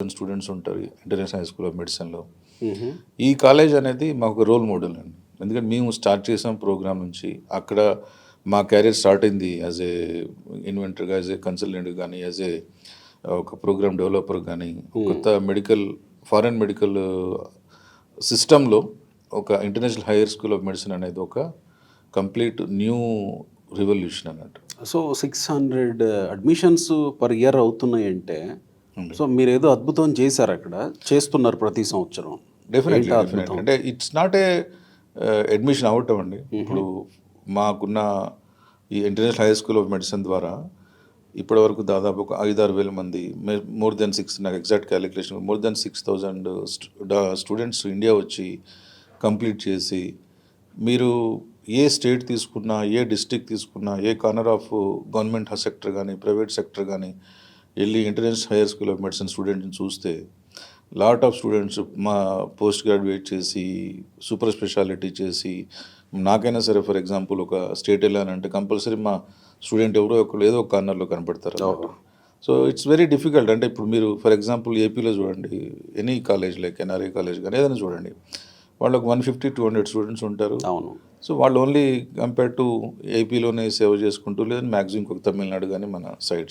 Students ఉంటారు international high school of మెడిసిన్లో. మ్మ్. ఈ కాలేజ్ అనేది మాకు రోల్ మోడల్ అండి. ఎందుకంటే మేము స్టార్ట్ చేసాం ప్రోగ్రామ్ నుంచి. అక్కడ మా క్యారియర్ స్టార్ట్ అయింది యాజ్ ఏ ఇన్వెంటర్గా, యాజ్ ఏ కన్సల్టెంట్ కానీ, యాజ్ ఏ ఒక ప్రోగ్రామ్ డెవలపర్ కానీ, కొత్త ఫారెన్ మెడికల్ సిస్టంలో ఒక international higher school of medicine అనేది ఒక కంప్లీట్ న్యూ రివల్యూషన్ అన్నట్టు. సో 600 అడ్మిషన్స్ పర్ ఇయర్ అవుతున్నాయంటే, సో మీరు ఏదో అద్భుతం చేశారు అక్కడ, చేస్తున్నారు ప్రతి సంవత్సరం. డెఫినెట్లీ ఏంటా డెఫినెట్లీ అద్భుతం? అంటే ఇట్స్ నాట్ ఏ అడ్మిషన్ అవటం అండి. ఇప్పుడు మాకున్న ఈ international high school of medicine ద్వారా ఇప్పటివరకు దాదాపు ఒక 5-6 వేల మంది, మోర్ దెన్ 6, నాకు exact calculation, more than 6,000 students India వచ్చి కంప్లీట్ చేసి, మీరు ఏ స్టేట్ తీసుకున్నా, ఏ డిస్ట్రిక్ట్ తీసుకున్నా, ఏ కార్నర్ ఆఫ్ గవర్నమెంట్ సెక్టర్ కానీ, ప్రైవేట్ సెక్టర్ కానీ వెళ్ళి international higher school of medicine స్టూడెంట్ని చూస్తే లాట్ ఆఫ్ స్టూడెంట్స్ మా పోస్ట్ గ్రాడ్యుయేట్ చేసి, సూపర్ స్పెషాలిటీ చేసి, నాకైనా సరే ఫర్ ఎగ్జాంపుల్ ఒక స్టేట్ వెళ్ళానంటే కంపల్సరీ మా స్టూడెంట్ ఎవరో ఒకరు ఏదో ఒక కార్నర్లో కనపడతారు. So it's very difficult. అంటే ఇప్పుడు మీరు ఫర్ ఎగ్జాంపుల్ ఏపీలో చూడండి, any college like NRI college కానీ ఏదైనా చూడండి, వాళ్ళకు 150-200 స్టూడెంట్స్ ఉంటారు. అవును. సో వాళ్ళు ఓన్లీ కంపేర్ టు ఏపీలోనే సేవ చేసుకుంటూ, లేదంటే మ్యాక్సిమం ఇంకొక తమిళనాడు కానీ మన సైడ్